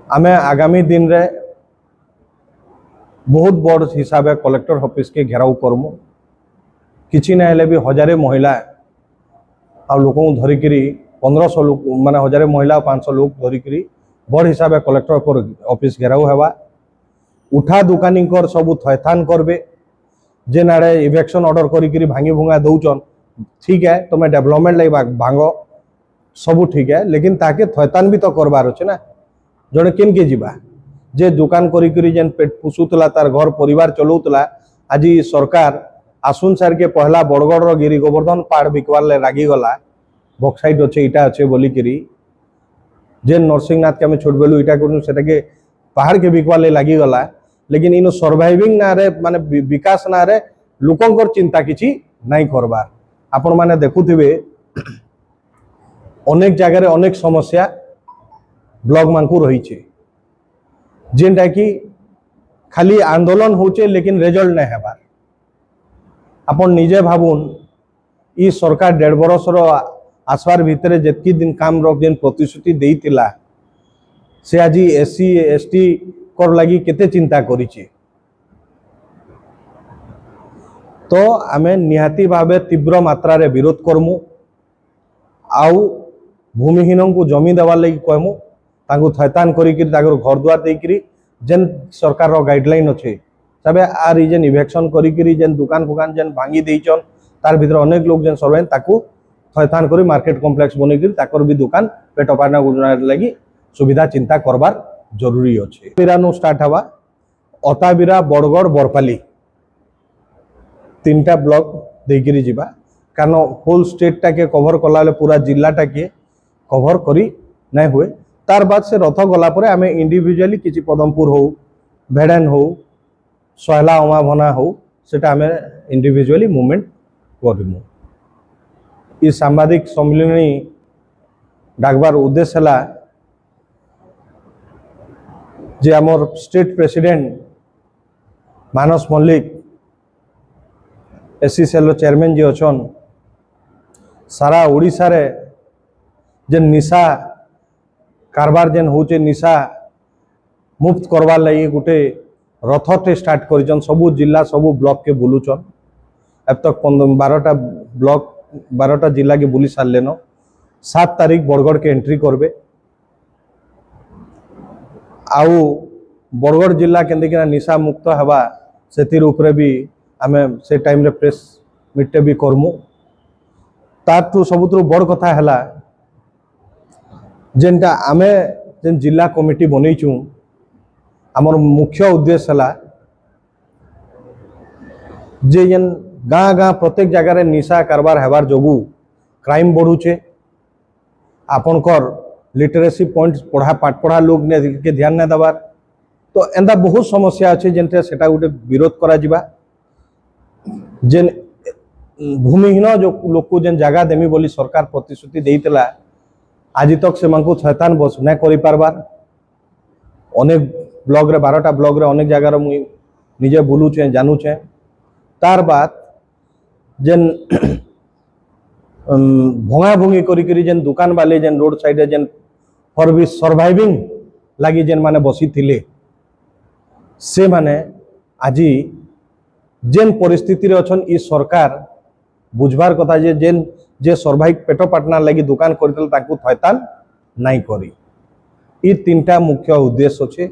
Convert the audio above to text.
आमे आगामी दिन रे बहुत बड़ हिसाब कलेक्टर ऑफिस के घेराव करमु किछि ना हेले भी हजारे महिला आ लोक धरिकी 1500 लोक माने हजारे महिला 500 लोक धरिकी बड़ हिसाब कलेक्टर ऑफिस घेराव हेबा उठा दुकानी कर सब थैथान करबे जेन आड़े इवेक्शन ऑर्डर करी भांगी भुंगा दौचन ठीक है तुम्हें डेवलपमेंट लगे भांग सब ठीक है लेकिन ताके थैथान भी तो करबार अच्छे ना जड़े केन के जीवा जे दुकान करी जेन पेट पोषुला तार घर परिवार चलाउतला आज सरकार आसुन सार के पहला बड़गड़ गिरी गोवर्धन पहाड़ बिकवार ले रागी गला बक्साइट अच्छे इटा अच्छे बोलिकी जेन नरसिंहनाथ के आम छोट बेलू इटा करूँ से पहाड़ के बिकवार ले लगी गला लेकिन इन सर्वाइविंग ना रे माने विकास ना रे लोकंकर चिंता किछि नहीं करबार आपण माने देखुथिबे अनेक जगह रे अनेक समस्या ब्लॉक मानकू रही छे जेनटा कि खाली आंदोलन होचे लेकिन रिजल्ट नहीं हेबार आपण निजे भाबुन ई सरकार 1.5 बरस रो आसवार भितरे जेतकी दिन काम रो जेन प्रतिश्रुति देइतिला से आज एससी एसटी कर लगी केते चिंता करिछि तो आमे निहाती भावे तीव्र मात्रा रे विरोध करमु आउ भूमिहीन को जमी देवा लगी कहमु तांको थैतान करिकि तागर घर द्वार देकरी जेन सरकार रो गाइडलाइन अच्छे तबे आर जेन इवेक्शन करिकि जेन दुकान फुकान जेन भांगी देइचन तार भीतर अनेक लोग जेन सर्वेन ताकू थैतान करी मार्केट कॉम्प्लेक्स बनेकि ताकर भी दुकान पेट पाना गुजरा लगी सुविधा चिंता करबार जरूरी अच्छे बिरानु स्टार्ट हवा अताबिरा बड़गड़ बरपाली 3टा ब्लॉक देकरी जीवा कारण होल स्टेट टा के कवर कला पूरा जिला टा के कवर करी नहीं हुए तार बाद से रथ गला परे आमे इंडिविजुअली किछि पदमपुर हो भेड़न हो सोहला उमा भना हो सेटा आमे इंडिविजुअली मूवमेंट करमु ई सांबादिक सम्मेलनी डाकबार उद्देश्य है जे आमर स्टेट प्रेसिडेंट मानस मल्लिक एससी सेल चेयरमैन जी अच्छन सारा ओडिशा रे जेन निशा कारबार जेन होचे निशा मुक्त करवार लगी गोटे रथटे स्टार्ट करिचन सबू जिला सबू ब्लॉक के बुलुचन अब तक 12टा ब्लॉक 12टा जिला के बुली सारलेन 7 तारीख बरगढ़ के एंट्री करबे आउ बरगढ़ जिला केंदिकिना निशा मुक्त हवा सेतिर उपरे भी आमे से टाइम रे प्रेस मीटे भी करमु तारठू सबुतु बड़ कथा हला जेनटा आमे जेन जिला कमिटी बनईचु आमर मुख्य उद्देश्य हला जे जेन गाँ गाँ प्रत्येक जगार निशा कारबार हेबार जोगु क्राइम बढ़ुचे आपनकर लिटरेसी पॉइंट पढ़ा पाठ पढ़ा लोग ने के ध्यान नहीं देवार तो एंदा बहुत समस्या अच्छे जेनटा सेटा गोटे विरोध करा जिबा जेन भूमिहीन जो लोक को जेन जगह देमी बोली सरकार प्रतिश्रुति देइतला आज तक से मानकु थैतान बस नहीं करि पारबार अनेक ब्लॉक रे 12टा ब्लॉक रे अनेक जगह मुई निजे बुलुचे जानूचे तार बाद जेन भंगा भुंगी करी जेन दुकान वाले जेन रोड साइड जेन फॉर बी सर्वाइविंग लगी जेन माने बसी थिले से माने आजी जेन परिस्थिति रे अछन ई सरकार बुझबार कथा जे जेन जे सर्वाइव पेट पाटना लगी दुकान करतल ताकू थैतान नहीं करी ई 3टा मुख्य उद्देश्य अच्छे।